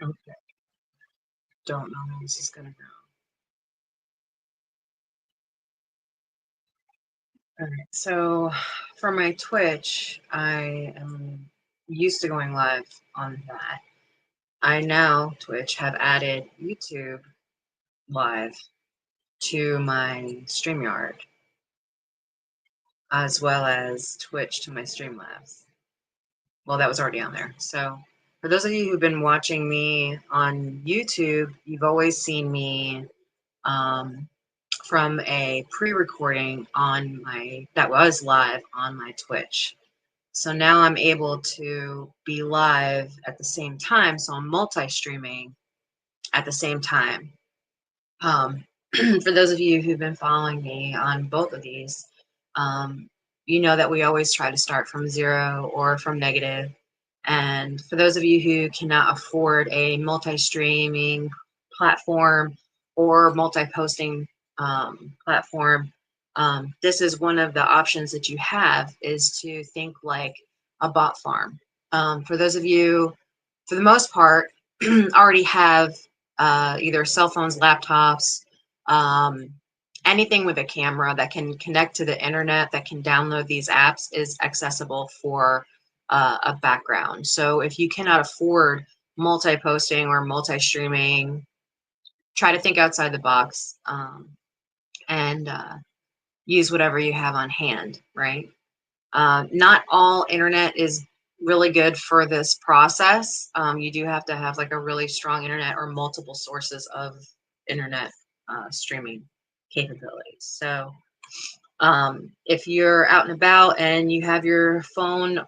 Okay. Don't know how this is gonna go. All right. So for my Twitch, I am used to going live on that. I now, Twitch, have added YouTube live to my StreamYard, as well as Twitch to my Streamlabs. Well, that was already on there. So for those of you who've been watching me on YouTube, you've always seen me um, from a pre-recording on my that was live on my Twitch. So now I'm able to be live at the same time. So I'm multi-streaming at the same time. Um, for those of you who've been following me on both of these, um, you know that we always try to start from zero or from negative. And for those of you who cannot afford a multi-streaming platform or multi-posting platform, this is one of the options that you have, is to think like a bot farm. For those of you, for the most part, already have either cell phones, laptops, um, anything with a camera that can connect to the internet, that can download these apps, is accessible for a background. So if you cannot afford multi-posting or multi-streaming, try to think outside the box, and use whatever you have on hand, right? Not all internet is really good for this process. You do have to have like a really strong internet or multiple sources of internet streaming capabilities. So if you're out and about and you have your phone,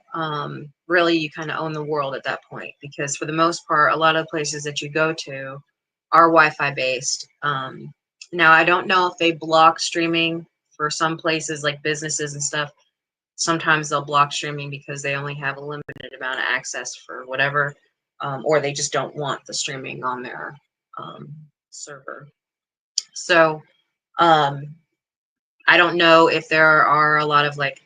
really you kind of own the world at that point, because for the most part, a lot of places that you go to are Wi-Fi based. Now, I don't know if they block streaming for some places like businesses and stuff. Sometimes they'll block streaming because they only have a limited amount of access for whatever, or they just don't want the streaming on their server. So um, I don't know if there are a lot of like,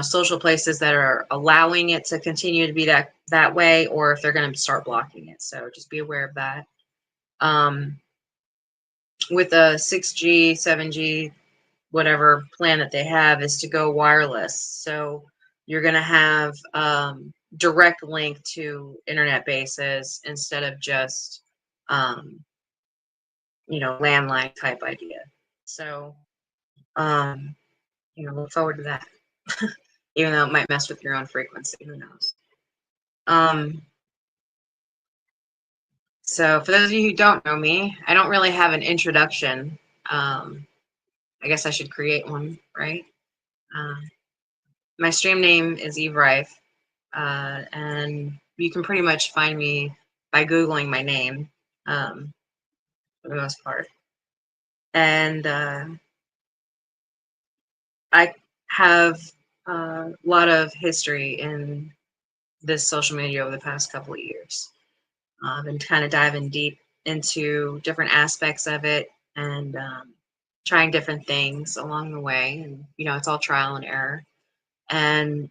social places that are allowing it to continue to be that way, or if they're going to start blocking it. So just be aware of that. Um, with a 6G, 7G, whatever plan that they have, is to go wireless. So you're going to have direct link to internet bases instead of just, um, landline type idea. So, um, look forward to that. Even though it might mess with your own frequency, who knows? Um, so for those of you who don't know me, I don't really have an introduction. I guess I should create one, right? Uh, my stream name is Eve Rife, and you can pretty much find me by Googling my name, for the most part. And I have a lot of history in this social media over the past couple of years. I've been kind of diving deep into different aspects of it, and trying different things along the way. And, it's all trial and error. And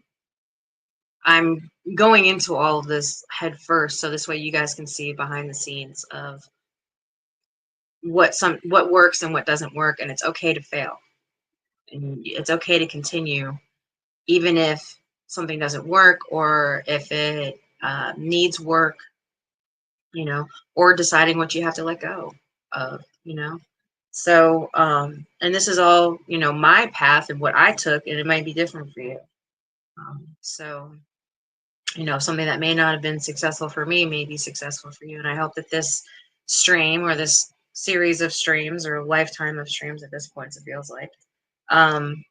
I'm going into all of this head first, so this way you guys can see behind the scenes of what works and what doesn't work, and it's okay to fail, and it's okay to continue even if something doesn't work, or if it needs work, or deciding what you have to let go of. So and this is all, my path and what I took, and it might be different for you. So something that may not have been successful for me may be successful for you. And I hope that this stream, or this series of streams, or a lifetime of streams at this point, it feels like, um,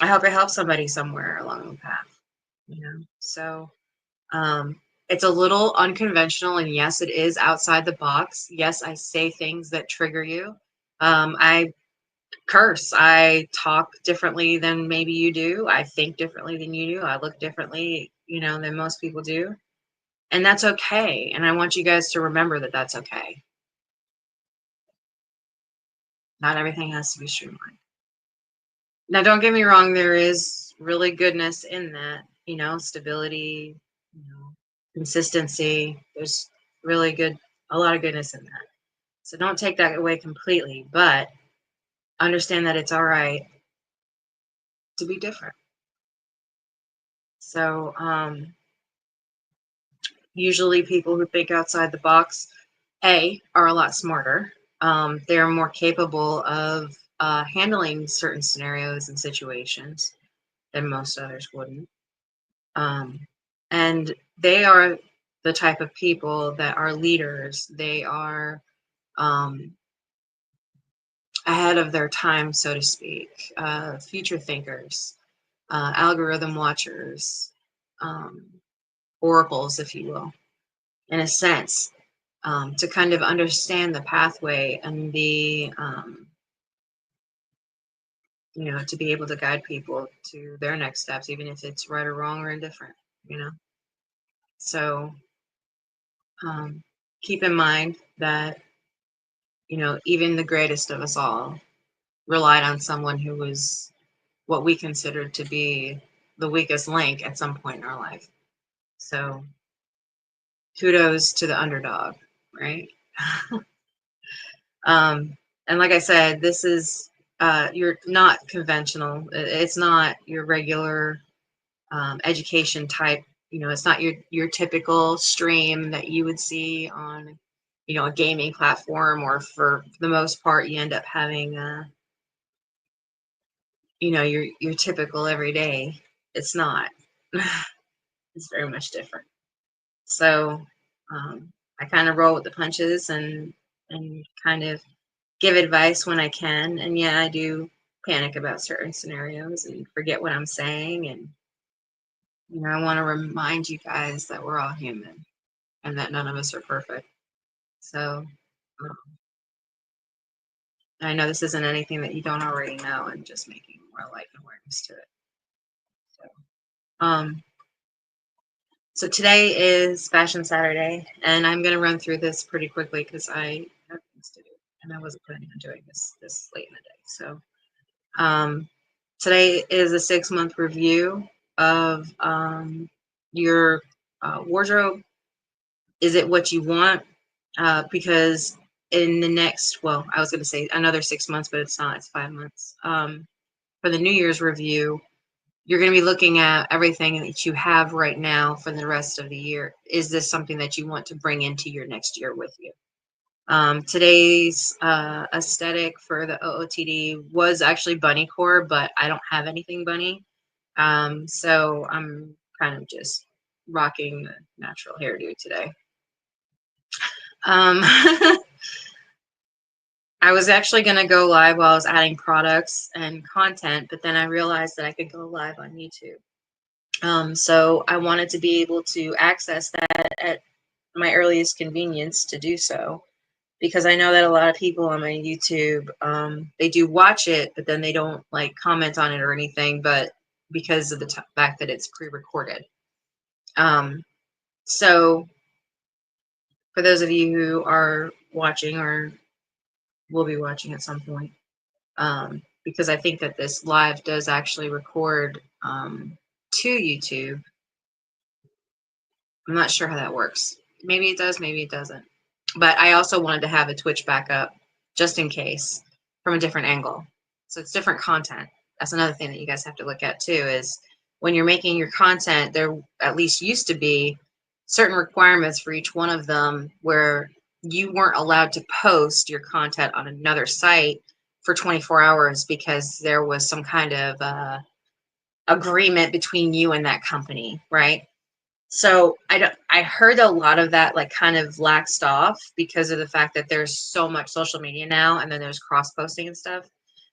I hope it helps somebody somewhere along the path. So it's a little unconventional, and yes, it is outside the box. Yes, I say things that trigger you. I curse. I talk differently than maybe you do. I think differently than you do. I look differently, than most people do. And that's okay. And I want you guys to remember that that's okay. Not everything has to be streamlined. Now, don't get me wrong, there is really goodness in that, stability, consistency. really good, a lot of goodness in that. So don't take that away completely, but understand that it's all right to be different. So usually people who think outside the box, are a lot smarter. They're more capable of handling certain scenarios and situations than most others wouldn't. And they are the type of people that are leaders. They are um, ahead of their time, so to speak, future thinkers, algorithm watchers, um, oracles, if you will, in a sense, to kind of understand the pathway and to be able to guide people to their next steps, even if it's right or wrong or indifferent, you know. So keep in mind that, even the greatest of us all relied on someone who was what we considered to be the weakest link at some point in our life. So kudos to the underdog, right? And like I said, this is you're not conventional. It's not your regular education type. It's not your typical stream that you would see on, a gaming platform, or for the most part, you end up having, your typical everyday. It's not. It's very much different. So I kind of roll with the punches and kind of give advice when I can. And yeah, I do panic about certain scenarios and forget what I'm saying. And I want to remind you guys that we're all human and that none of us are perfect. So um, I know this isn't anything that you don't already know, and just making more light and awareness to it. So, um, so today is Fashion Saturday, and I'm going to run through this pretty quickly because I have things to do, and I wasn't planning on doing this late in the day. So today is a 6-month review of your wardrobe. Is it what you want? Because in the next, well, I was going to say another 6 months, but it's not. It's 5 months. For the New Year's review, you're going to be looking at everything that you have right now for the rest of the year. Is this something that you want to bring into your next year with you? Today's aesthetic for the OOTD was actually bunny core, but I don't have anything bunny. So I'm kind of just rocking the natural hairdo today. I was actually going to go live while I was adding products and content, but then I realized that I could go live on YouTube. So I wanted to be able to access that at my earliest convenience to do so, because I know that a lot of people on my YouTube, they do watch it, but then they don't like comment on it or anything, but because of the fact that it's pre-recorded. So for those of you who are watching or will be watching at some point, because I think that this live does actually record to YouTube. I'm not sure how that works. Maybe it does, maybe it doesn't. But I also wanted to have a Twitch backup just in case from a different angle. So it's different content. That's another thing that you guys have to look at too, is when you're making your content, there at least used to be certain requirements for each one of them where you weren't allowed to post your content on another site for 24 hours because there was some kind of agreement between you and that company, right? So I heard a lot of that like kind of laxed off because of the fact that there's so much social media now, and then there's cross posting and stuff.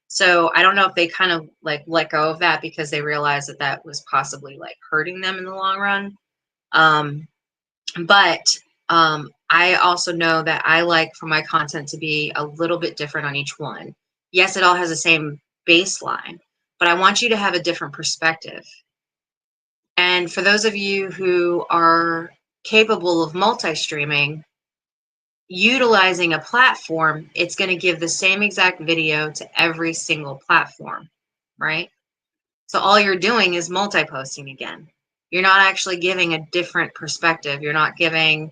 So I don't know if they kind of like let go of that because they realized that that was possibly like hurting them in the long run. But I also know that I like for my content to be a little bit different on each one. Yes, it all has the same baseline, but I want you to have a different perspective. And for those of you who are capable of multi-streaming, utilizing a platform, it's going to give the same exact video to every single platform, right? So all you're doing is multi-posting again. You're not actually giving a different perspective. You're not giving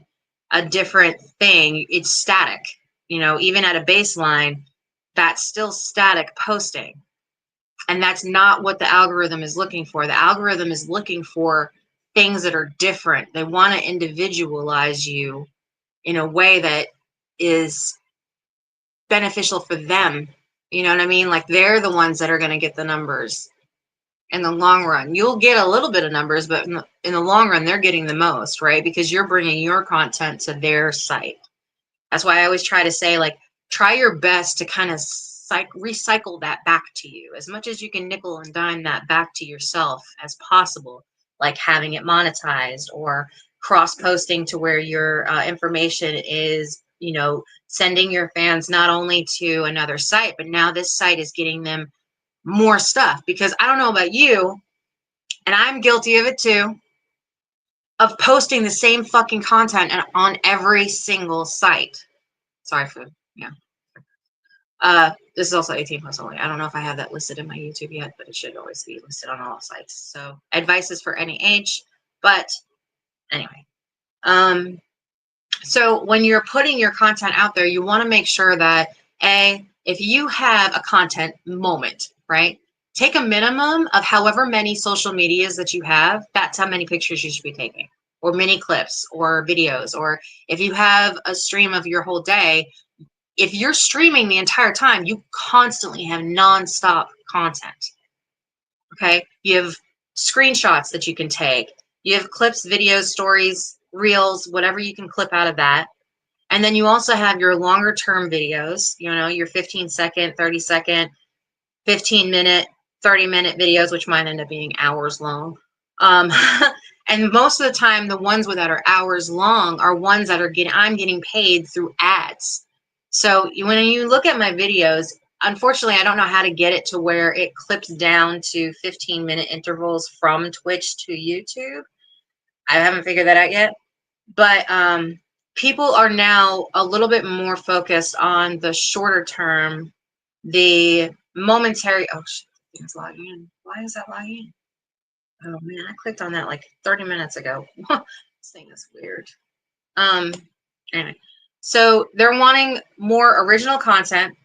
a different thing, it's static. You know, even at a baseline, that's still static posting. And that's not what the algorithm is looking for. The algorithm is looking for things that are different. They want to individualize you in a way that is beneficial for them. You know what I mean? Like they're the ones that are going to get the numbers in the long run. You'll get a little bit of numbers, but in the long run, they're getting the most, right? Because you're bringing your content to their site. That's why I always try to say, like, try your best to kind of recycle that back to you as much as you can, nickel and dime that back to yourself as possible, like having it monetized or cross posting to where your information is, you know, sending your fans not only to another site, but now this site is getting them more stuff. Because I don't know about you, and I'm guilty of it too, of posting the same fucking content on every single site. Sorry for, yeah. This is also 18 plus only. I don't know if I have that listed in my YouTube yet, but it should always be listed on all sites. So advice is for any age, but anyway. So when you're putting your content out there, you want to make sure that if you have a content moment, right? Take a minimum of however many social medias that you have. That's how many pictures you should be taking, or mini clips or videos. Or if you have a stream of your whole day, if you're streaming the entire time, you constantly have nonstop content. Okay. You have screenshots that you can take. You have clips, videos, stories, reels, whatever you can clip out of that. And then you also have your longer term videos, you know, your 15-second, 30-second, 15-minute, 30-minute videos, which might end up being hours long. And most of the time, the ones that are hours long are ones that are I'm getting paid through ads. So when you look at my videos, unfortunately, I don't know how to get it to where it clips down to 15-minute intervals from Twitch to YouTube. I haven't figured that out yet. But people are now a little bit more focused on the shorter term, the momentary. Oh, shit, it's logging in. Why is that logging in? Oh man, I clicked on that like 30 minutes ago. This thing is weird. Anyway, so they're wanting more original content.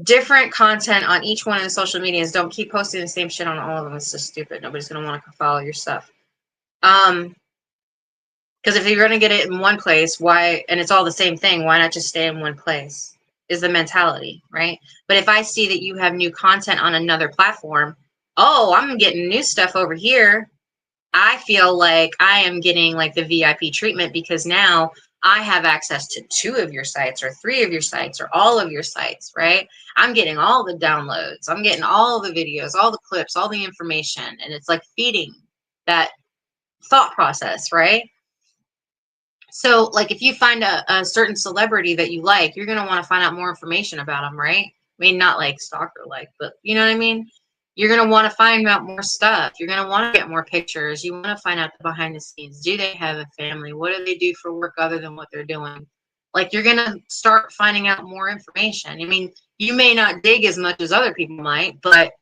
Different content on each one of the social medias. Don't keep posting the same shit on all of them. It's just stupid. Nobody's gonna want to follow your stuff. Because if you're going to get it in one place, why, and it's all the same thing, why not just stay in one place? Is the mentality, right? But if I see that you have new content on another platform, oh, I'm getting new stuff over here. I feel like I am getting like the VIP treatment because now I have access to 2 of your sites or 3 of your sites or all of your sites, right? I'm getting all the downloads. I'm getting all the videos, all the clips, all the information. And it's like feeding that thought process, right? So, like, if you find a certain celebrity that you like, you're going to want to find out more information about them, right? I mean, not like stalker-like, but you know what I mean? You're going to want to find out more stuff. You're going to want to get more pictures. You want to find out the behind the scenes. Do they have a family? What do they do for work other than what they're doing? Like, you're going to start finding out more information. I mean, you may not dig as much as other people might, but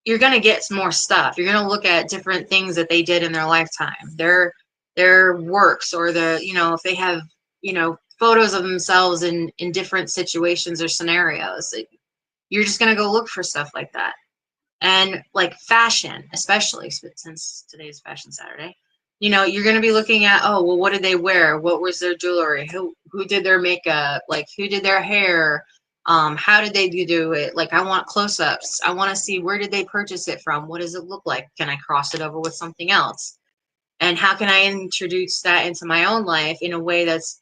you're going to get some more stuff. You're going to look at different things that they did in their lifetime. Their works, or if they have, photos of themselves in different situations or scenarios. You're just going to go look for stuff like that. And like fashion, especially since today's Fashion Saturday, you're going to be looking at, oh, well, what did they wear? What was their jewelry? Who did their makeup? Like, who did their hair? How did they do it? Like, I want close-ups. I want to see, where did they purchase it from? What does it look like? Can I cross it over with something else? And how can I introduce that into my own life in a way that's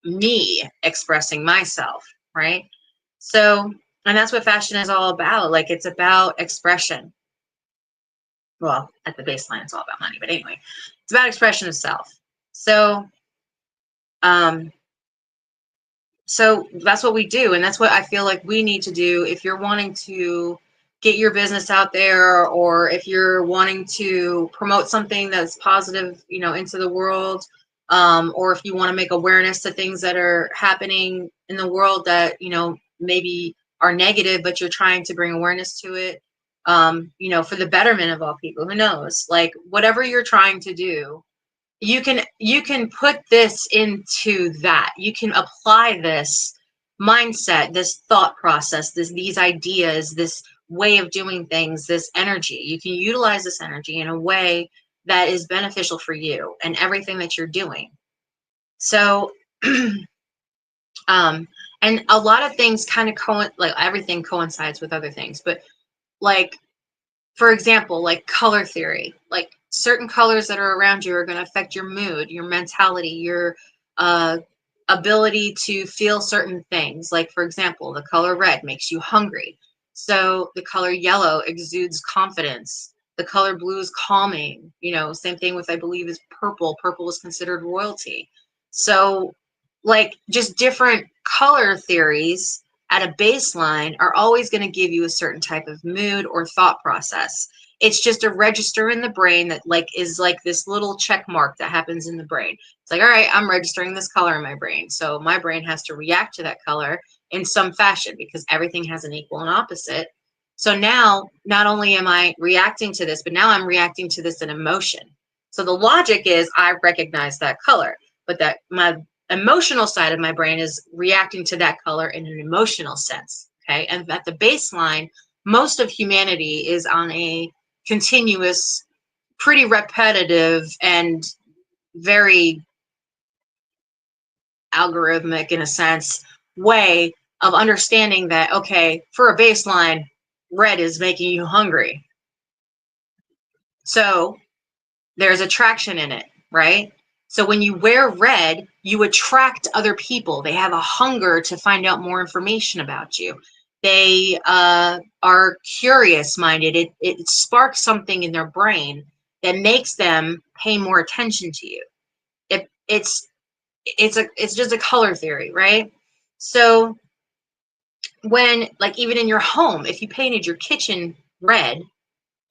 me expressing myself, right? So, and that's what fashion is all about. Like, it's about expression. Well, at the baseline, it's all about money, but anyway, it's about expression of self. So, so that's what we do, and that's what I feel like we need to do if you're wanting to get your business out there, or if you're wanting to promote something that's positive, into the world, or if you want to make awareness to things that are happening in the world that, maybe are negative, but you're trying to bring awareness to it. you know, for the betterment of all people. Who knows? Like whatever you're trying to do, you can put this into that. You can apply this mindset, this thought process, these ideas, this way of doing things, this energy. You can utilize this energy in a way that is beneficial for you and everything that you're doing. So um and a lot of things kind of like everything coincides with other things, but like for example, like color theory, like certain colors that are around you are going to affect your mood, your mentality, your uh, ability to feel certain things. Like, for example, the color red makes you hungry. So the color yellow exudes confidence. The color blue is calming. You know, same thing with, I believe, is purple. Purple is considered royalty. So, like, just different color theories at a baseline are always going to give you a certain type of mood or thought process. It's just a register in the brain that like is like this little check mark that happens in the brain. It's like, all right, I'm registering this color in my brain. So my brain has to react to that color in some fashion because everything has an equal and opposite. So now not only am I reacting to this, but now I'm reacting to this in emotion. So the logic is I recognize that color, but that my emotional side of my brain is reacting to that color in an emotional sense. Okay. And at the baseline, most of humanity is on a continuous, pretty repetitive, and very algorithmic, in a sense, way of understanding that, okay, for a baseline, red is making you hungry. So there's attraction in it, right? So when you wear red, you attract other people. They have a hunger to find out more information about you. They are curious minded. It sparks something in their brain that makes them pay more attention to you. It's just a color theory, right? So when, like, even in your home, if you painted your kitchen red,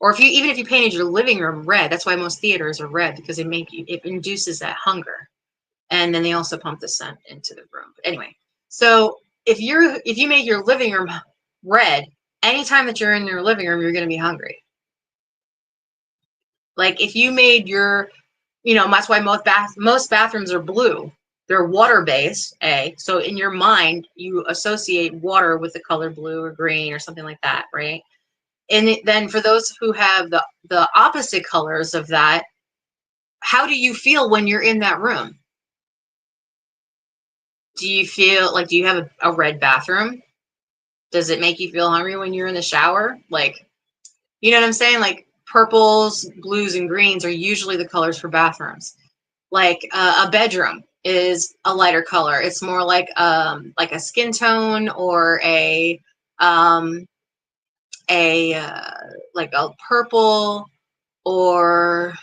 or if you painted your living room red, that's why most theaters are red, because it induces that hunger. And then they also pump the scent into the room. But anyway, so if you make your living room red, anytime that you're in your living room, you're going to be hungry. Like if you made your, you know, that's why most bathrooms are blue. They're water based, so in your mind you associate water with the color blue or green or something like that, right? And then for those who have the opposite colors of that, how do you feel when you're in that room? Do you feel like, do you have a red bathroom? Does it make you feel hungry when you're in the shower? Like, you know what I'm saying? Like purples, blues, and greens are usually the colors for bathrooms. Like a bedroom is a lighter color. It's more like a skin tone, or um like a purple, or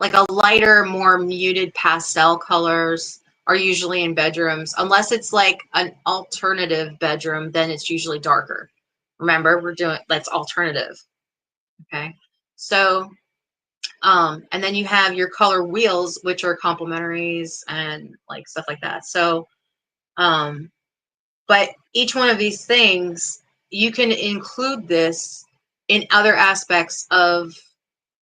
like a lighter, more muted pastel colors are usually in bedrooms. Unless it's like an alternative bedroom, then it's usually darker. Remember, we're doing, that's alternative. Okay. So, and then you have your color wheels, which are complementaries and like stuff like that. So, um, but each one of these things, you can include this in other aspects of,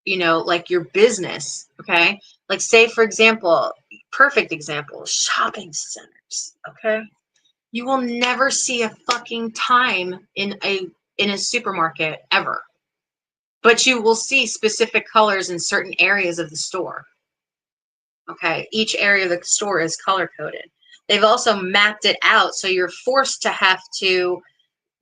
you know, like your business. Okay. Like, say, for example, perfect example, shopping centers. Okay. You will never see a fucking time in a supermarket ever, but you will see specific colors in certain areas of the store. Okay. Each area of the store is color coded. They've also mapped it out, so you're forced to have to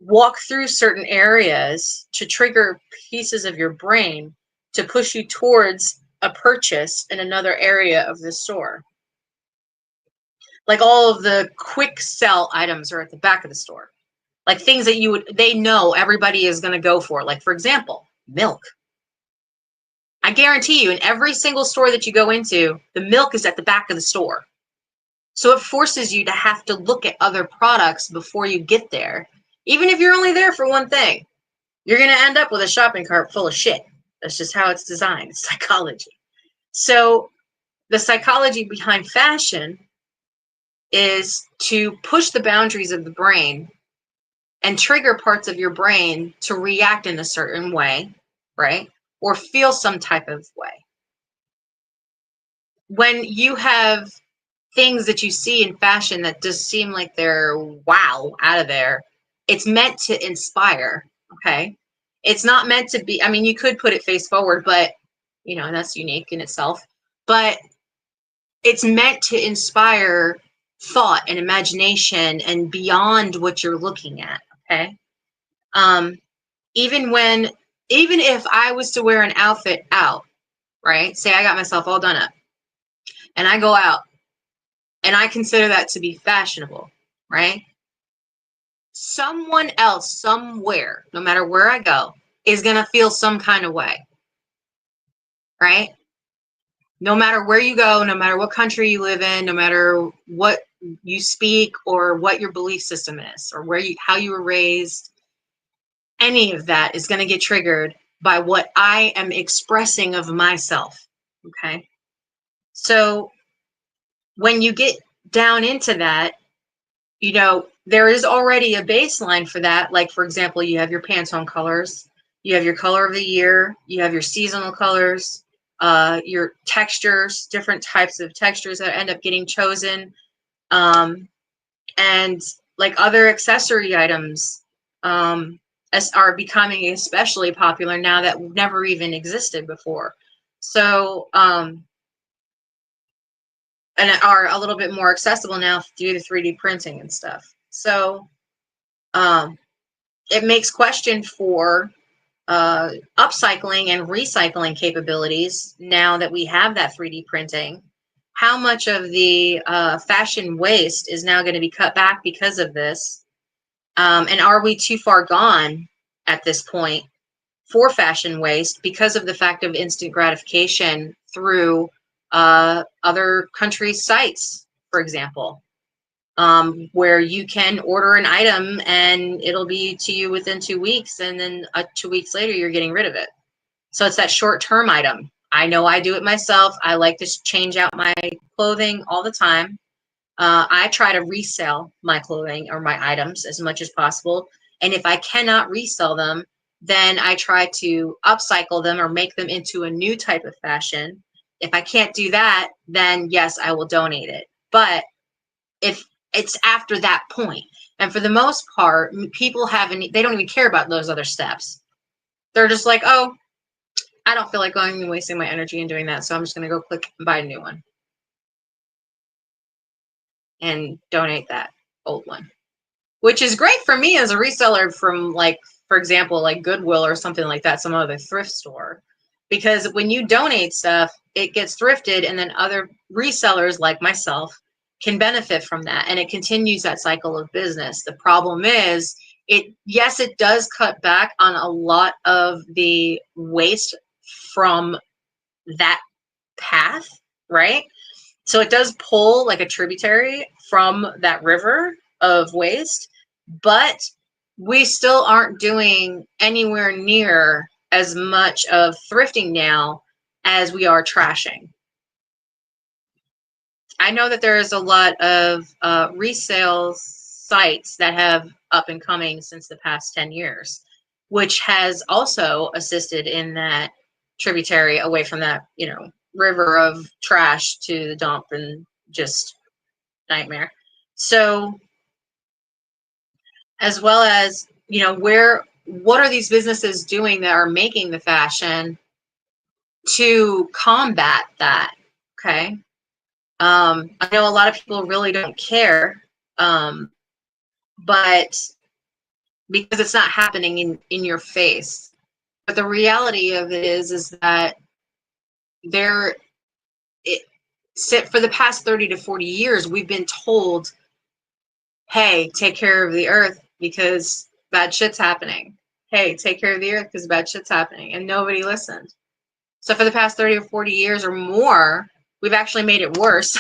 walk through certain areas to trigger pieces of your brain to push you towards a purchase in another area of the store. Like all of the quick sell items are at the back of the store. Like things that they know everybody is going to go for. Like, for example, milk. I guarantee you, in every single store that you go into, the milk is at the back of the store. So it forces you to have to look at other products before you get there. Even if you're only there for one thing, you're going to end up with a shopping cart full of shit. That's just how it's designed. It's psychology. So the psychology behind fashion is to push the boundaries of the brain and trigger parts of your brain to react in a certain way, right? Or feel some type of way. When you have things that you see in fashion that just seem like they're wow out of there, it's meant to inspire, okay? It's not meant to be, I mean, you could put it face forward, but, you know, that's unique in itself. But it's meant to inspire thought and imagination and beyond what you're looking at, okay? Um, even when, even if I was to wear an outfit out, right? Say I got myself all done up and I go out and I consider that to be fashionable, right? Someone else, somewhere, no matter where I go, is going to feel some kind of way, right? No matter where you go, no matter what country you live in, no matter what you speak or what your belief system is or how you were raised, any of that is going to get triggered by what I am expressing of myself, okay? So when you get down into that, you know, there is already a baseline for that. Like, for example, you have your Pantone colors, you have your color of the year, you have your seasonal colors, your textures, different types of textures that end up getting chosen, and like other accessory items are becoming especially popular now that never even existed before. So, and are a little bit more accessible now due to 3D printing and stuff. So, it makes question for upcycling and recycling capabilities now that we have that 3D printing. How much of the fashion waste is now going to be cut back because of this? And are we too far gone at this point for fashion waste because of the fact of instant gratification through other countries' sites, for example? Where you can order an item and it'll be to you within 2 weeks, and then 2 weeks later you're getting rid of it. So it's that short-term item. I know I do it myself. I like to change out my clothing all the time. I try to resell my clothing or my items as much as possible. And if I cannot resell them, then I try to upcycle them or make them into a new type of fashion. If I can't do that, then yes, I will donate it. But if it's after that point. And for the most part, people they don't even care about those other steps. They're just like, oh, I don't feel like going and wasting my energy and doing that. So I'm just going to go click and buy a new one and donate that old one, which is great for me as a reseller from, like, for example, like Goodwill or something like that, some other thrift store. Because when you donate stuff, it gets thrifted, and then other resellers like myself can benefit from that, and it continues that cycle of business. The problem is, yes, it does cut back on a lot of the waste from that path, right? So it does pull like a tributary from that river of waste, but we still aren't doing anywhere near as much of thrifting now as we are trashing. I know that there is a lot of resale sites that have up and coming since the past 10 years, which has also assisted in that tributary away from that, you know, river of trash to the dump and just nightmare. So, as well as, you know, what are these businesses doing that are making the fashion to combat that? Okay. I know a lot of people really don't care, but because it's not happening in your face. But the reality of it is that there, for the past 30 to 40 years, we've been told, hey, take care of the earth because bad shit's happening. Hey, take care of the earth because bad shit's happening. And nobody listened. So for the past 30 or 40 years or more, we've actually made it worse.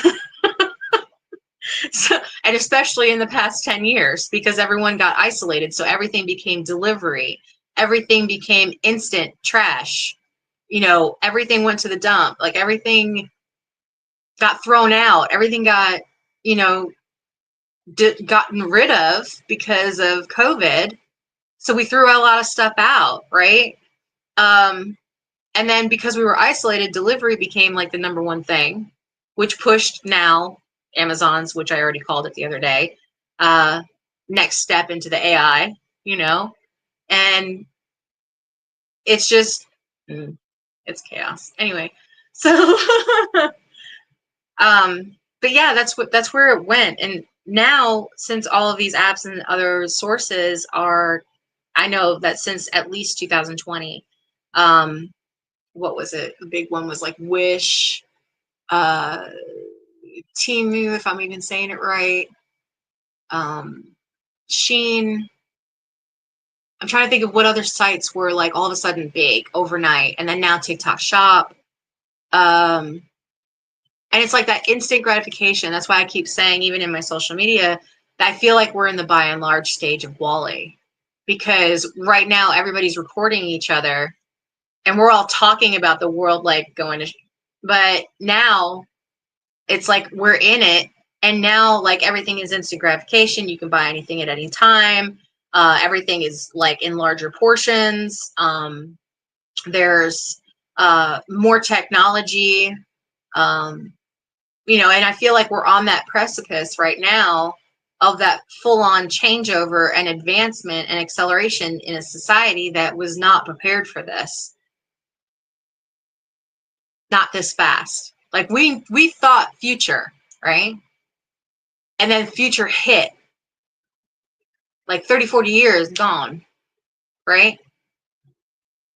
So, and especially in the past 10 years, because everyone got isolated. So everything became delivery. Everything became instant trash. You know, everything went to the dump. Like, everything got thrown out. Everything got, you know, gotten rid of because of COVID. So we threw a lot of stuff out, right? And then because we were isolated, delivery became like the number one thing, which pushed now Amazon's, which I already called it the other day, next step into the AI, you know, and it's just, it's chaos. Anyway, so, but yeah, that's where it went. And now, since all of these apps and other sources are, I know that since at least 2020, what was it? The big one was like Wish, uh, Temu, if I'm even saying it right, Sheen. I'm trying to think of what other sites were like all of a sudden big overnight, and then now TikTok Shop. And it's like that instant gratification. That's why I keep saying, even in my social media, that I feel like we're in the by and large stage of Wall-E, because right now everybody's recording each other, and we're all talking about the world like going to, but now it's like we're in it, and now like everything is instant gratification. You can buy anything at any time. Everything is like in larger portions. There's more technology, and I feel like we're on that precipice right now of that full-on changeover and advancement and acceleration in a society that was not prepared for this. Not this fast. Like we thought future, right? And then future hit, like 30, 40 years gone, right?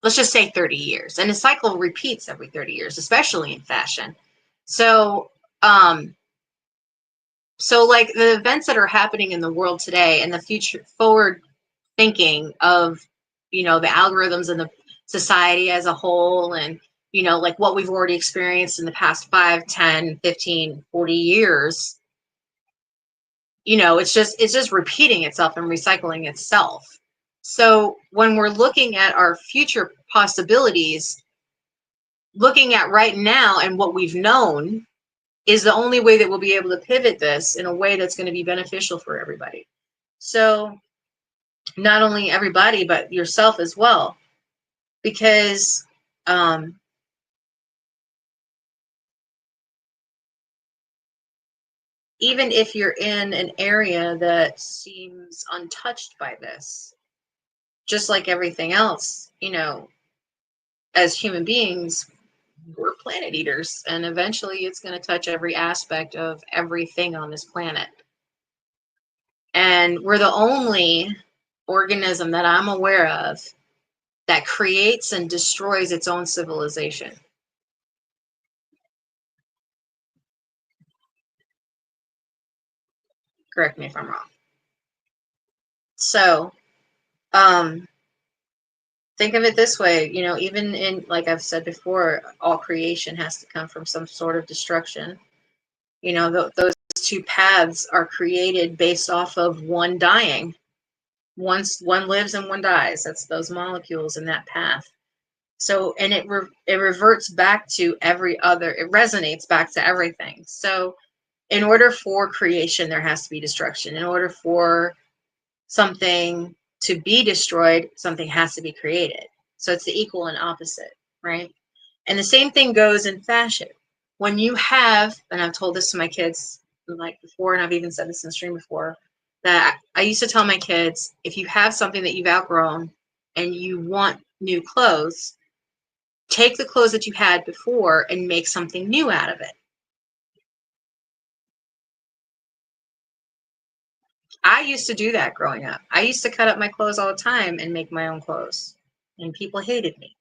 Let's just say 30 years. And the cycle repeats every 30 years, especially in fashion. So, like the events that are happening in the world today and the future forward thinking of, the algorithms and the society as a whole, and, like what we've already experienced in the past 5, 10, 15, 40 years, it's just repeating itself and recycling itself. So when we're looking at our future possibilities, looking at right now and what we've known is the only way that we'll be able to pivot this in a way that's going to be beneficial for everybody. So not only everybody, but yourself as well, because even if you're in an area that seems untouched by this, just like everything else, as human beings, we're planet eaters, and eventually it's going to touch every aspect of everything on this planet. And we're the only organism that I'm aware of that creates and destroys its own civilization. Correct me if I'm wrong. So, think of it this way, even in, like I've said before, all creation has to come from some sort of destruction. Those two paths are created based off of one dying. Once one lives and one dies, that's those molecules in that path. So, and it reverts back to every other, it resonates back to everything. So in order for creation, there has to be destruction. In order for something to be destroyed, something has to be created. So it's the equal and opposite, right? And the same thing goes in fashion. When you have, and I've told this to my kids like before, and I've even said this in the stream before, that I used to tell my kids, if you have something that you've outgrown and you want new clothes, take the clothes that you had before and make something new out of it. I used to do that growing up. I used to cut up my clothes all the time and make my own clothes. And people hated me.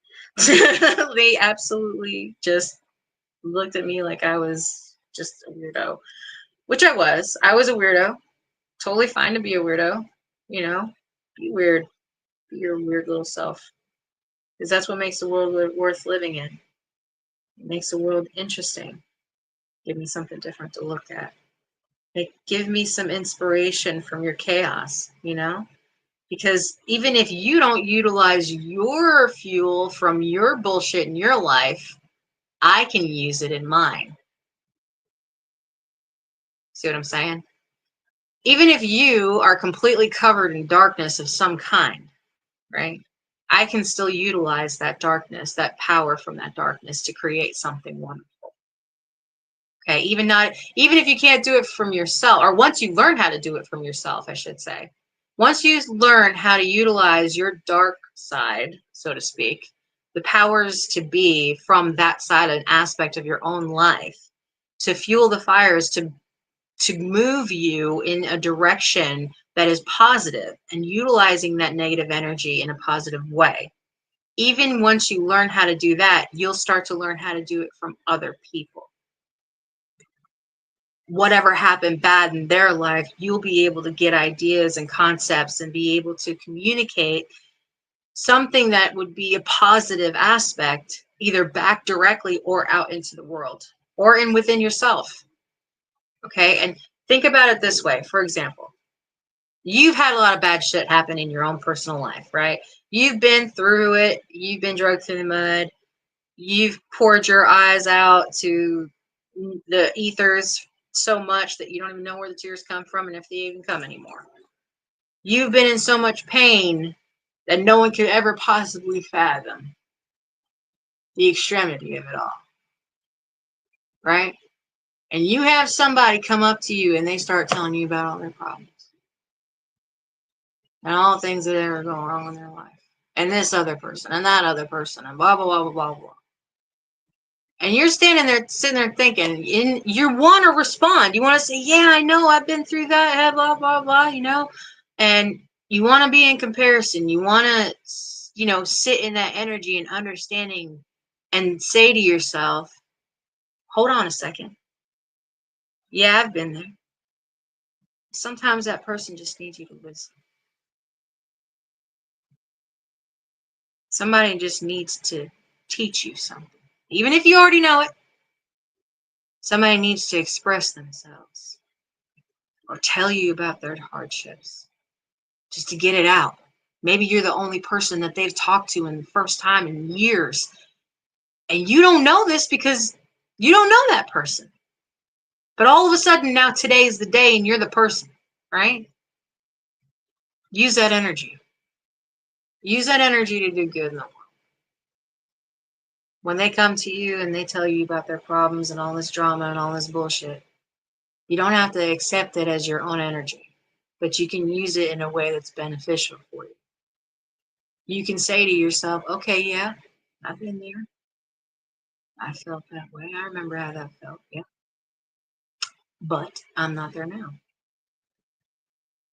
They absolutely just looked at me like I was just a weirdo, which I was. I was a weirdo. Totally fine to be a weirdo. Be weird. Be your weird little self. Because that's what makes the world worth living in. It makes the world interesting. Give me something different to look at. Give me some inspiration from your chaos, Because even if you don't utilize your fuel from your bullshit in your life, I can use it in mine. See what I'm saying? even if you are completely covered in darkness of some kind, right? I can still utilize that darkness, that power from that darkness to create something wonderful. Okay, even if you can't do it from yourself, or once you learn how to do it from yourself, I should say. Once you learn how to utilize your dark side, so to speak, the powers to be from that side, an aspect of your own life, to fuel the fires, to move you in a direction that is positive and utilizing that negative energy in a positive way. Even once you learn how to do that, you'll start to learn how to do it from other people. Whatever happened bad in their life, you'll be able to get ideas and concepts and be able to communicate something that would be a positive aspect, either back directly or out into the world or in within yourself. Okay. And think about it this way. For example, you've had a lot of bad shit happen in your own personal life, right? You've been through it. You've been dragged through the mud. You've poured your eyes out to the ethers so much that you don't even know where the tears come from and if they even come anymore. You've been in so much pain that no one could ever possibly fathom the extremity of it all, right? And you have somebody come up to you and they start telling you about all their problems and all the things that ever go wrong in their life, and this other person and that other person and blah blah blah blah blah blah. And you're standing there, sitting there thinking, and you want to respond. You want to say, yeah, I know, I've been through that, blah, blah, blah, and you want to be in comparison. You want to, sit in that energy and understanding and say to yourself, hold on a second. Yeah, I've been there. Sometimes that person just needs you to listen. Somebody just needs to teach you something. Even if you already know it, somebody needs to express themselves or tell you about their hardships just to get it out. Maybe you're the only person that they've talked to in the first time in years. And you don't know this because you don't know that person. But all of a sudden now today is the day and you're the person, right? Use that energy. Use that energy to do good in the world. When they come to you and they tell you about their problems and all this drama and all this bullshit, you don't have to accept it as your own energy, but you can use it in a way that's beneficial for you. You can say to yourself, okay, yeah, I've been there. I felt that way. I remember how that felt. Yeah. But I'm not there now.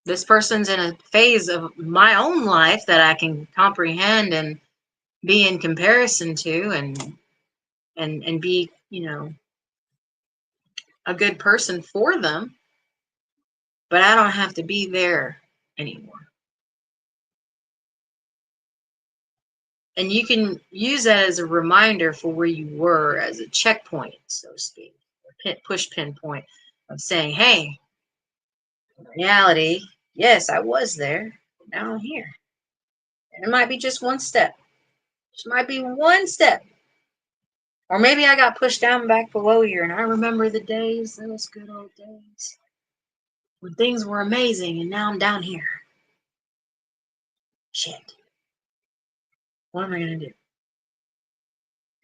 This person's in a phase of my own life that I can comprehend and be in comparison to and be, a good person for them, but I don't have to be there anymore. And you can use that as a reminder for where you were, as a checkpoint, so to speak, or push pinpoint of saying, hey, in reality, yes, I was there, but now I'm here. And it might be just one step. It might be one step. Or maybe I got pushed down back below here and I remember the days, those good old days, when things were amazing and now I'm down here. Shit. What am I going to do?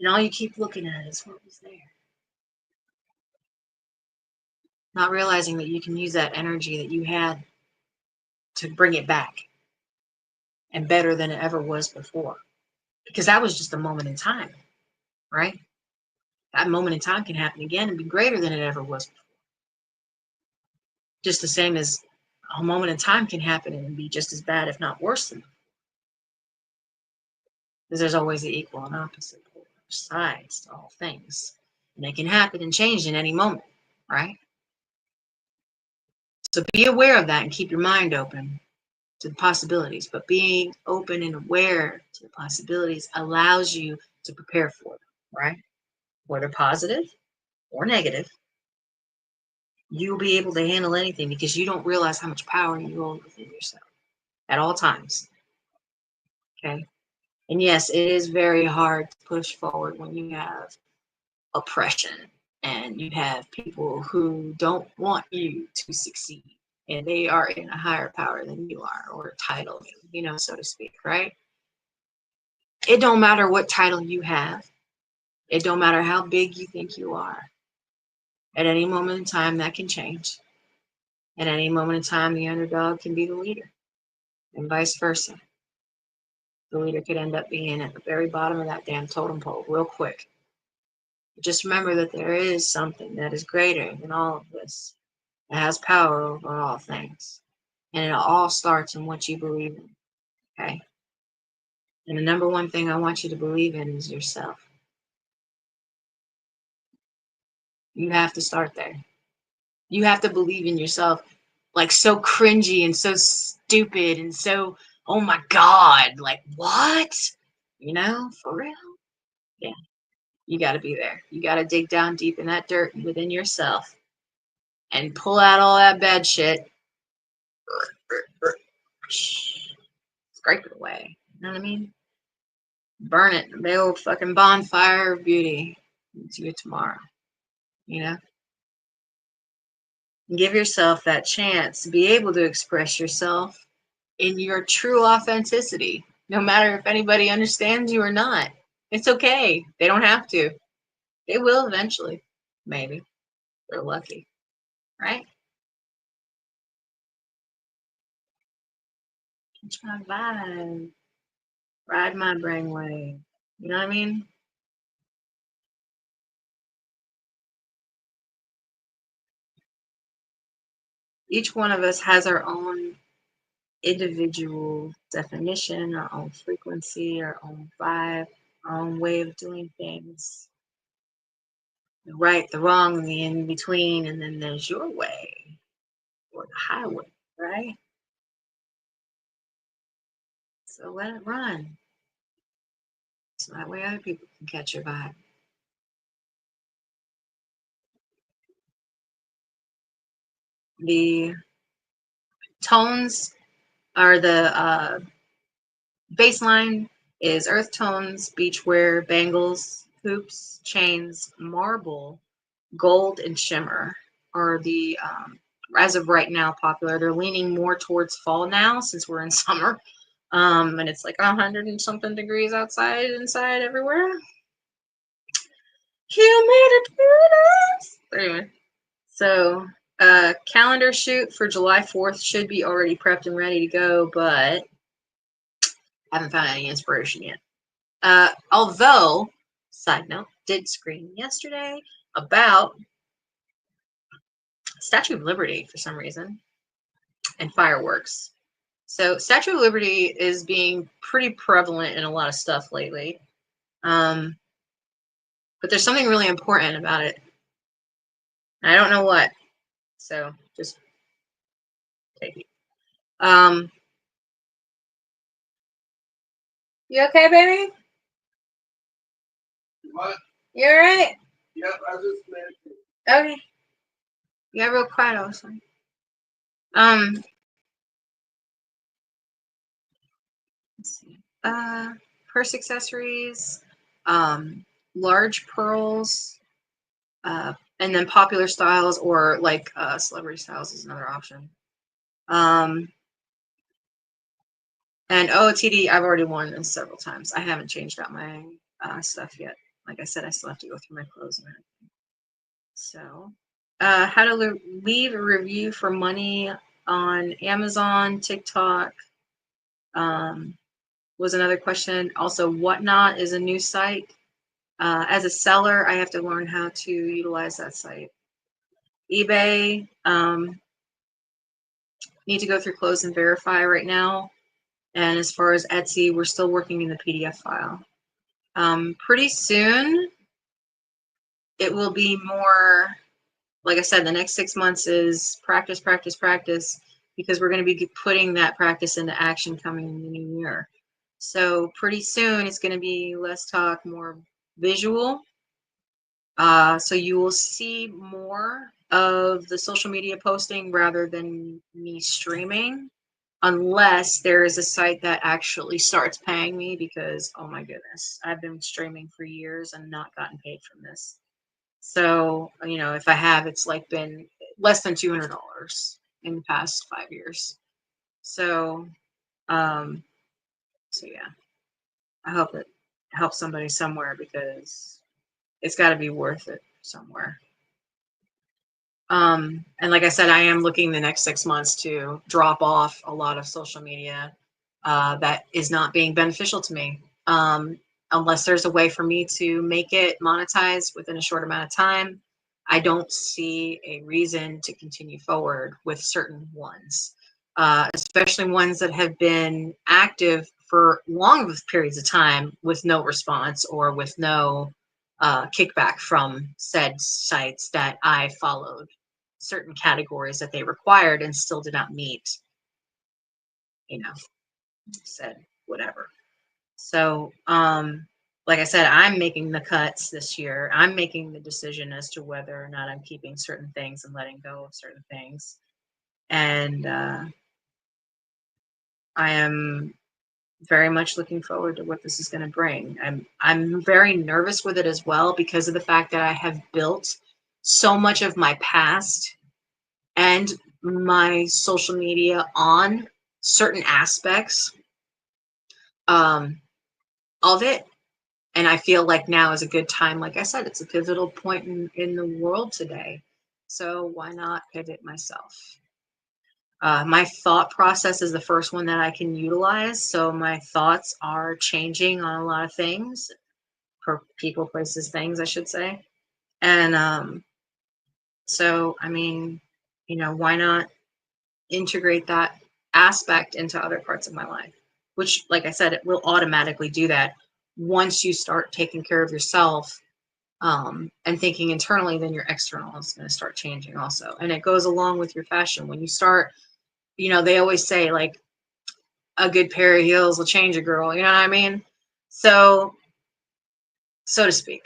And all you keep looking at is what was there. Not realizing that you can use that energy that you had to bring it back and better than it ever was before. Because that was just a moment in time, right? That moment in time can happen again and be greater than it ever was before. Just the same as a moment in time can happen and be just as bad, if not worse than before. Because there's always the equal and opposite sides to all things. And they can happen and change in any moment, right? So be aware of that and keep your mind open to the possibilities. But being open and aware to the possibilities allows you to prepare for them, right? Whether positive or negative, you'll be able to handle anything because you don't realize how much power you hold within yourself at all times. Okay? And yes, it is very hard to push forward when you have oppression and you have people who don't want you to succeed and they are in a higher power than you are, or title, so to speak, right? It don't matter what title you have. It don't matter how big you think you are. At any moment in time, that can change. At any moment in time, the underdog can be the leader, and vice versa. The leader could end up being at the very bottom of that damn totem pole real quick. Just remember that there is something that is greater than all of this. It has power over all things. And it all starts in what you believe in. Okay? And the number one thing I want you to believe in is yourself. You have to start there. You have to believe in yourself, like so cringy and so stupid and so, oh my God, like what? For real? Yeah. You got to be there. You got to dig down deep in that dirt within yourself and pull out all that bad shit. Scrape it away. You know what I mean? Burn it. The old fucking bonfire of beauty. It's you tomorrow. Give yourself that chance to be able to express yourself in your true authenticity, no matter if anybody understands you or not. It's okay. They don't have to. They will eventually. Maybe. They're lucky. Right? Catch my vibe. Ride my brainwave. You know what I mean? Each one of us has our own individual definition, our own frequency, our own vibe, our own way of doing things. The right, the wrong, and the in between, and then there's your way, or the highway, right? So let it run. So that way other people can catch your vibe. The tones are the baseline is earth tones, beachwear, bangles, hoops, chains, marble, gold, and shimmer are the as of right now popular. They're leaning more towards fall now since we're in summer, and it's like 100 and something degrees outside, inside, everywhere. Humidity. Anyway, so calendar shoot for July 4th should be already prepped and ready to go, but I haven't found any inspiration yet. Although, side note, did scream yesterday about Statue of Liberty for some reason and fireworks. So Statue of Liberty is being pretty prevalent in a lot of stuff lately. But there's something really important about it. I don't know what. So just take it. You okay, baby? What? You alright? Yep, I just made it. Okay. You got real quiet all of a sudden. Let's see. Purse accessories, large pearls, and then popular styles or like celebrity styles is another option. And OOTD, I've already worn this several times. I haven't changed out my stuff yet. Like I said, I still have to go through my clothes and everything. So, how to leave a review for money on Amazon, TikTok, was another question. Also, Whatnot is a new site. As a seller, I have to learn how to utilize that site. eBay, need to go through close and verify right now. And as far as Etsy, we're still working in the PDF file. Pretty soon, it will be more, like I said, the next 6 months is practice, practice, practice, because we're going to be putting that practice into action coming in the new year. So pretty soon, it's going to be less talk, more visual. So you will see more of the social media posting rather than me streaming, unless there is a site that actually starts paying me, because, oh my goodness, I've been streaming for years and not gotten paid from this. So, if I have, it's like been less than $200. in the past 5 years. So, um, so yeah, I hope it helps somebody somewhere because it's got to be worth it somewhere. And like I said, I am looking the next 6 months to drop off a lot of social media that is not being beneficial to me. Unless there's a way for me to make it monetize within a short amount of time, I don't see a reason to continue forward with certain ones, especially ones that have been active for long periods of time with no response or with no kickback from said sites that I followed certain categories that they required and still did not meet, said whatever. So, like I said, I'm making the cuts this year. I'm making the decision as to whether or not I'm keeping certain things and letting go of certain things. And I am very much looking forward to what this is going to bring. I'm very nervous with it as well because of the fact that I have built so much of my past and my social media on certain aspects of it. And I feel like now is a good time. Like I said, it's a pivotal point in the world today. So why not pivot myself? My thought process is the first one that I can utilize. So my thoughts are changing on a lot of things, for people, places, things, I should say. And so, I mean, why not integrate that aspect into other parts of my life? Which, like I said, it will automatically do that once you start taking care of yourself and thinking internally, then your external is going to start changing also. And it goes along with your fashion. When you start, they always say like a good pair of heels will change a girl. You know what I mean? So to speak.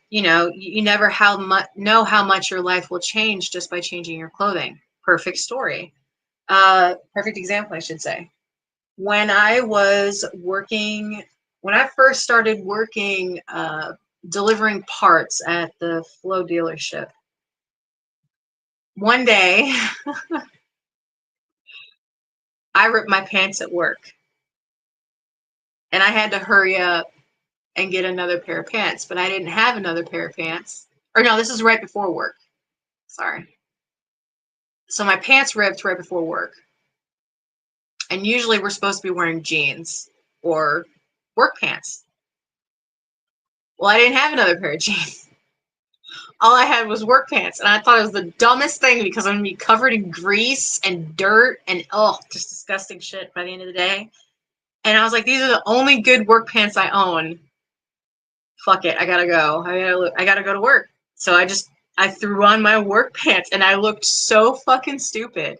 You never know how much your life will change just by changing your clothing. Perfect story. Perfect example, I should say. When I first started working, delivering parts at the Flow dealership, one day I ripped my pants at work and I had to hurry up and get another pair of pants, but I didn't have another pair of pants. Or no, this is right before work. Sorry. So my pants ripped right before work. And usually we're supposed to be wearing jeans or work pants. Well, I didn't have another pair of jeans. All I had was work pants. And I thought it was the dumbest thing because I'm going to be covered in grease and dirt and, just disgusting shit by the end of the day. And I was like, these are the only good work pants I own. Fuck it. I got to go. I got to go to work. So I threw on my work pants and I looked so fucking stupid.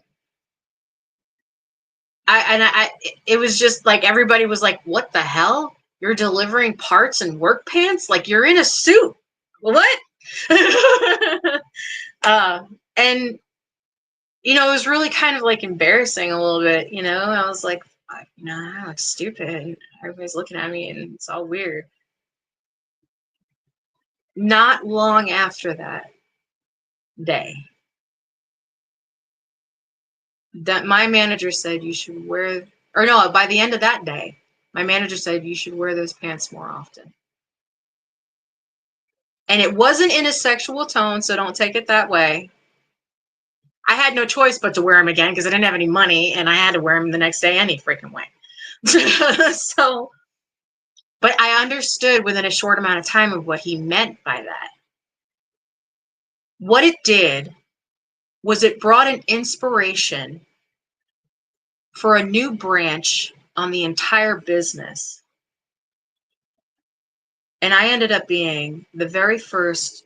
It was just like everybody was like, "What the hell? You're delivering parts in work pants? Like you're in a suit? What?" And it was really kind of like embarrassing a little bit. I was like, I look stupid. Everybody's looking at me, and it's all weird. Not long after that day, that my manager said you should wear, or no, by the end of that day, my manager said you should wear those pants more often. And it wasn't in a sexual tone, so don't take it that way. I had no choice but to wear them again because I didn't have any money and I had to wear them the next day any freaking way. So, but I understood within a short amount of time of what he meant by that. What it did was it brought an inspiration for a new branch on the entire business. And I ended up being the very first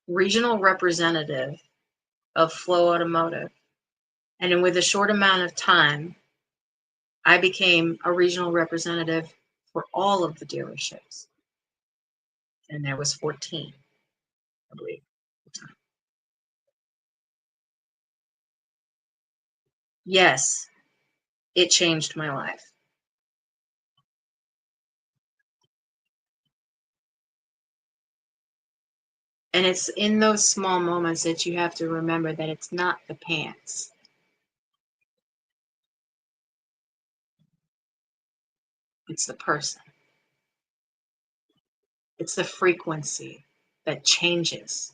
regional representative of Flow Automotive. And with a short amount of time, I became a regional representative for all of the dealerships. And there was 14, I believe, at the time. Yes, it changed my life. And it's in those small moments that you have to remember that it's not the pants, it's the person. It's the frequency that changes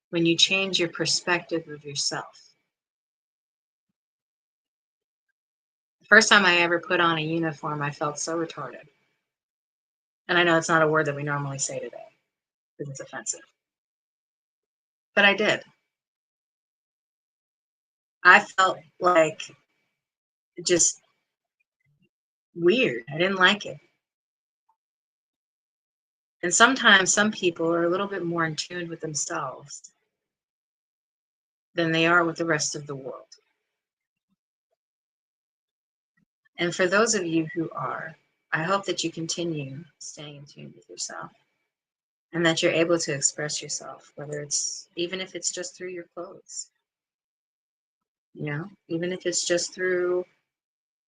when you change your perspective of yourself. The first time I ever put on a uniform, I felt so retarded. And I know it's not a word that we normally say today because it's offensive, but I did. I felt like just weird. I didn't like it. And sometimes some people are a little bit more in tune with themselves than they are with the rest of the world. And for those of you who are, I hope that you continue staying in tune with yourself and that you're able to express yourself, whether it's even if it's just through your clothes, even if it's just through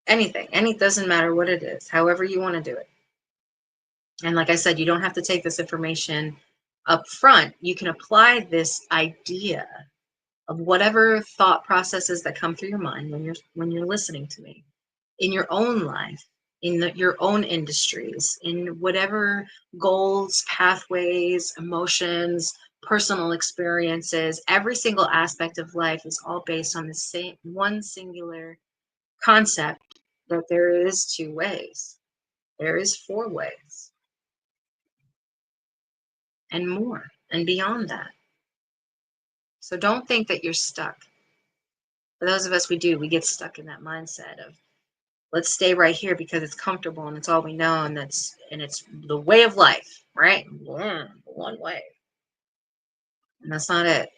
anything, doesn't matter what it is, however you want to do it. And like I said, you don't have to take this information up front. You can apply this idea of whatever thought processes that come through your mind when you're listening to me in your own life, in your own industries, in whatever goals, pathways, emotions, personal experiences. Every single aspect of life is all based on the same one singular concept that there is two ways. There is four ways and more and beyond that. So don't think that you're stuck. For those of us, we get stuck in that mindset of let's stay right here because it's comfortable and it's all we know, and it's the way of life, right? One way. And that's not it.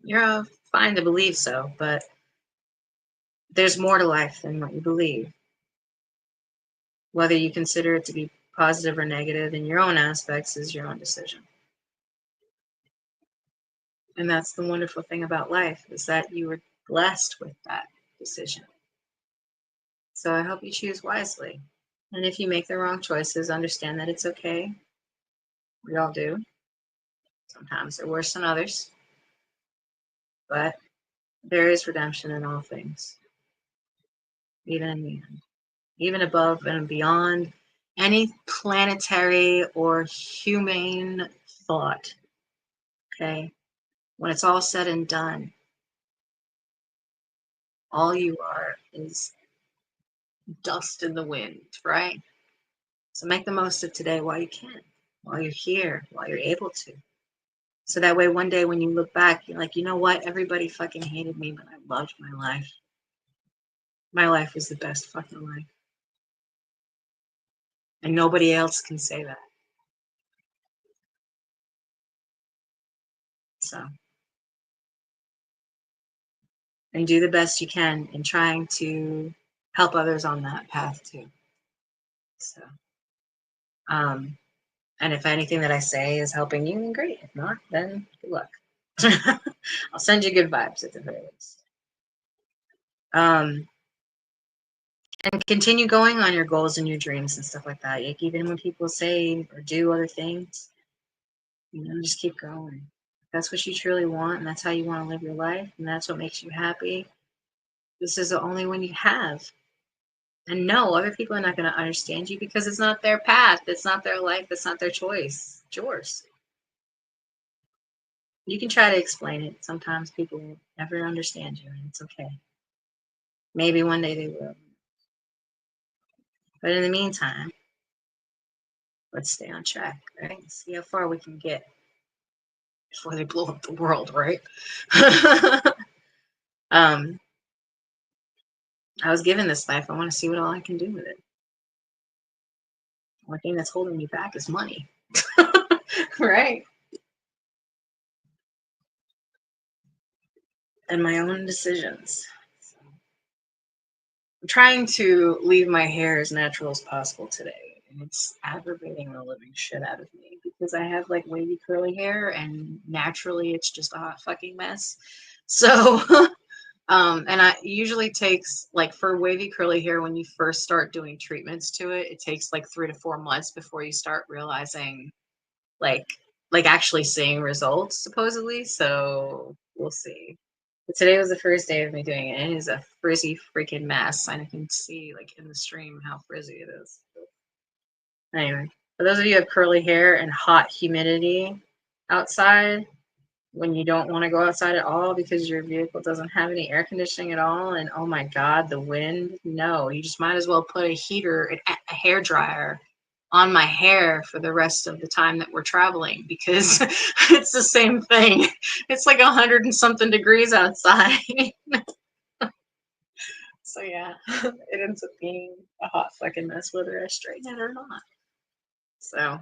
You're fine to believe so, but there's more to life than what you believe. Whether you consider it to be positive or negative in your own aspects is your own decision. And that's the wonderful thing about life, is that you were blessed with that decision. So I hope you choose wisely. And if you make the wrong choices, understand that it's okay. We all do. Sometimes they're worse than others. But there is redemption in all things, even in the end, even above and beyond any planetary or humane thought. Okay? When it's all said and done, all you are is dust in the wind, right? So make the most of today while you can, while you're here, while you're able to. So that way, one day when you look back, you're like, you know what? Everybody fucking hated me, but I loved my life. My life was the best fucking life. And nobody else can say that. So, and do the best you can in trying to help others on that path too. So, and if anything that I say is helping you, then great. If not, then good luck. I'll send you good vibes at the very least. And continue going on your goals and your dreams and stuff like that. Like, even when people say or do other things, just keep going. If that's what you truly want, and that's how you want to live your life, and that's what makes you happy. This is the only one you have. And no, other people are not going to understand you because it's not their path. It's not their life. It's not their choice. It's yours. You can try to explain it. Sometimes people will never understand you, and it's okay. Maybe one day they will. But in the meantime, let's stay on track, right? See how far we can get before they blow up the world, right? I was given this life. I want to see what all I can do with it. One thing that's holding me back is money, right? And my own decisions. So I'm trying to leave my hair as natural as possible today. And it's aggravating the living shit out of me because I have like wavy curly hair and naturally it's just a hot fucking mess. So, and I usually takes like for wavy curly hair, when you first start doing treatments to it, it takes like 3 to 4 months before you start realizing like like actually seeing results supposedly. So we'll see. But today was the first day of me doing it, and it is a frizzy freaking mess. And I can see like in the stream how frizzy it is. Anyway, for those of you who have curly hair and hot humidity outside, when you don't want to go outside at all because your vehicle doesn't have any air conditioning at all, and oh my god, the wind, no, you just might as well put a heater, a hair dryer on my hair for the rest of the time that we're traveling, because it's the same thing. It's like 100 and something degrees outside. So yeah, it ends up being a hot fucking mess whether I straighten it or not. So,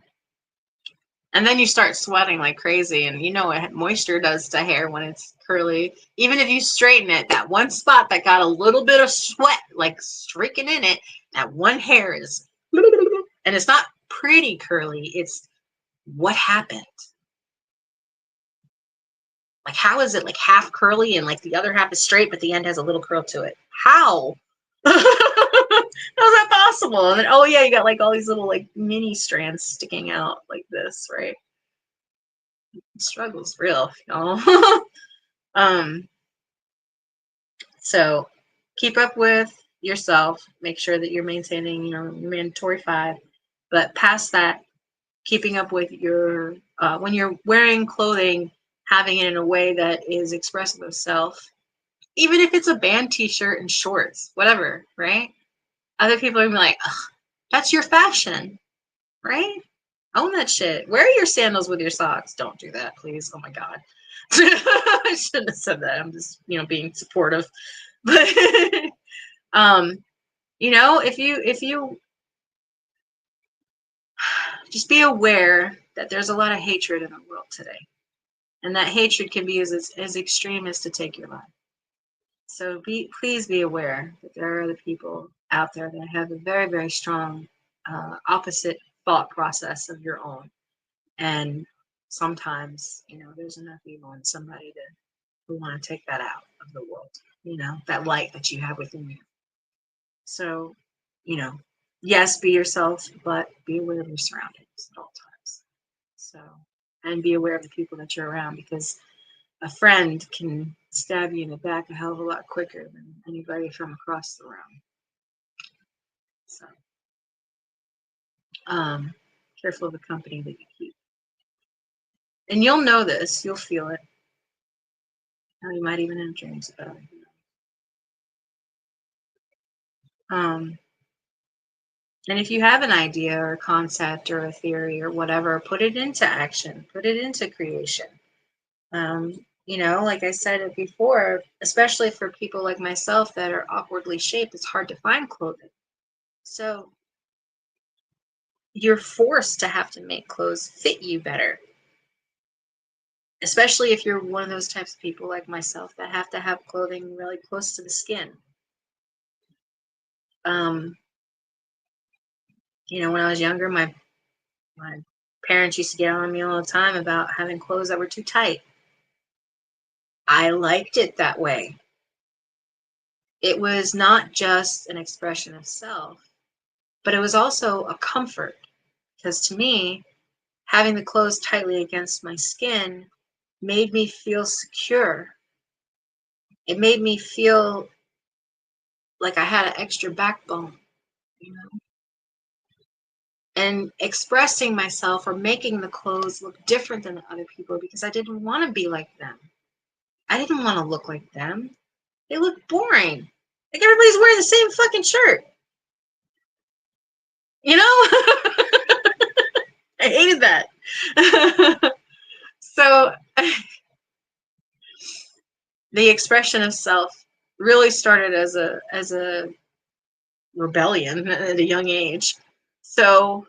and then you start sweating like crazy, and you know what moisture does to hair when it's curly. Even if you straighten it, that one spot that got a little bit of sweat, like streaking in it, that one hair is, and it's not pretty curly, it's what happened. Like, how is it like half curly and like the other half is straight, but the end has a little curl to it? How? How is that possible? And then, oh yeah, you got like all these little like mini strands sticking out like this, right? The struggle's real, y'all. So keep up with yourself. Make sure that you're maintaining, your mandatory 5. But past that, keeping up with your when you're wearing clothing, having it in a way that is expressive of self, even if it's a band t-shirt and shorts, whatever, right? Other people are gonna be like, ugh, that's your fashion, right? Own that shit. Wear your sandals with your socks. Don't do that, please. Oh my god. I shouldn't have said that. I'm just, being supportive. But if you just be aware that there's a lot of hatred in the world today. And that hatred can be as extreme as to take your life. So please be aware that there are other people out there that have a very, very strong opposite thought process of your own. And sometimes, there's enough evil in somebody who want to take that out of the world, that light that you have within you. So, yes, be yourself, but be aware of your surroundings at all times. So, and be aware of the people that you're around, because a friend can stab you in the back a hell of a lot quicker than anybody from across the room. So, careful of the company that you keep. And you'll know this, you'll feel it. Or you might even have dreams about it. And if you have an idea or a concept or a theory or whatever, put it into action, put it into creation. Like I said it before, especially for people like myself that are awkwardly shaped, it's hard to find clothing. So you're forced to have to make clothes fit you better. Especially if you're one of those types of people like myself that have to have clothing really close to the skin. When I was younger, my parents used to get on me all the time about having clothes that were too tight. I liked it that way. It was not just an expression of self, but it was also a comfort, because to me, having the clothes tightly against my skin made me feel secure. It made me feel like I had an extra backbone, and expressing myself or making the clothes look different than the other people, because I didn't want to be like them. I didn't want to look like them. They look boring. Like everybody's wearing the same fucking shirt. I hated that. So the expression of self really started as a rebellion at a young age. So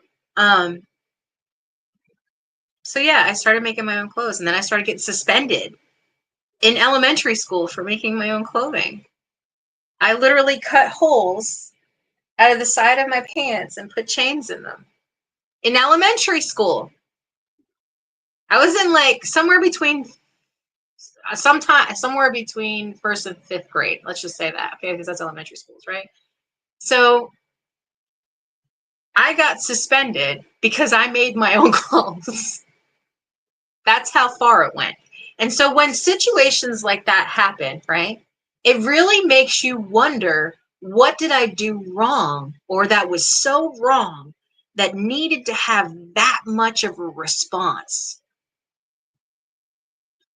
yeah, I started making my own clothes, and then I started getting suspended in elementary school for making my own clothing. I literally cut holes out of the side of my pants and put chains in them in elementary school. I was in like somewhere between first and fifth grade. Let's just say that, okay, because that's elementary schools, right? So I got suspended because I made my own clothes. That's how far it went. And so when situations like that happen, right, it really makes you wonder, what did I do wrong, or that was so wrong that needed to have that much of a response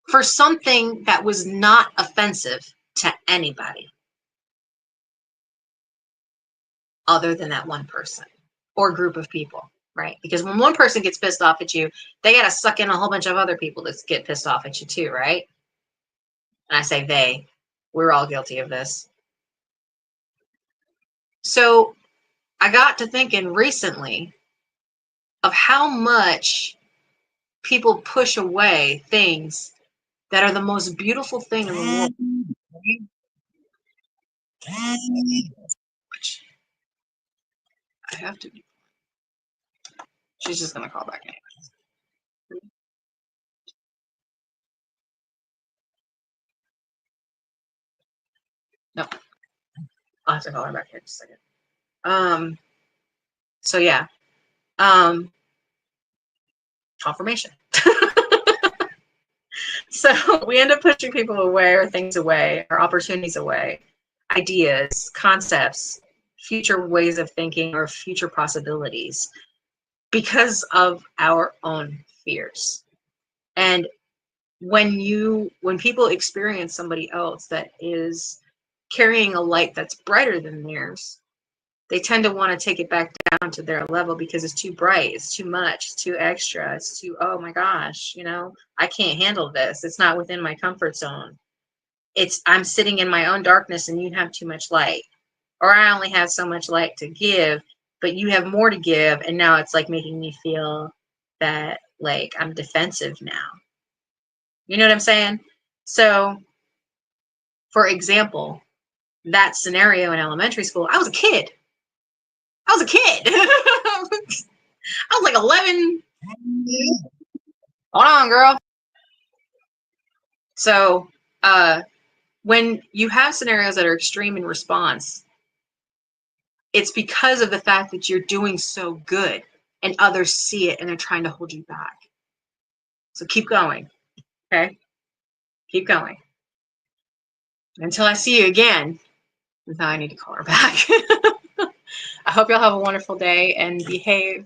for something that was not offensive to anybody other than that one person or group of people, right? Because when one person gets pissed off at you, they got to suck in a whole bunch of other people that get pissed off at you too, right? And I say they, we're all guilty of this. So I got to thinking recently of how much people push away things that are the most beautiful thing in the world. Which I have to. She's just gonna call back anyway. No, I'll have to call her back in just a second. So yeah. Confirmation. So we end up pushing people away, or things away, or opportunities away, ideas, concepts, future ways of thinking, or future possibilities, because of our own fears. And when people experience somebody else that is carrying a light that's brighter than theirs, they tend to want to take it back down to their level because it's too bright, it's too much, it's too extra, it's too, oh my gosh, I can't handle this. It's not within my comfort zone. I'm sitting in my own darkness and you have too much light. Or I only have so much light to give, but you have more to give, and now it's like making me feel that like I'm defensive now. You know what I'm saying? So, for example, that scenario in elementary school, I was a kid. I was like 11. Hold on, girl. So, when you have scenarios that are extreme in response, it's because of the fact that you're doing so good and others see it and they're trying to hold you back. So keep going. Okay? Keep going. Until I see you again. Now I need to call her back. I hope y'all have a wonderful day and behave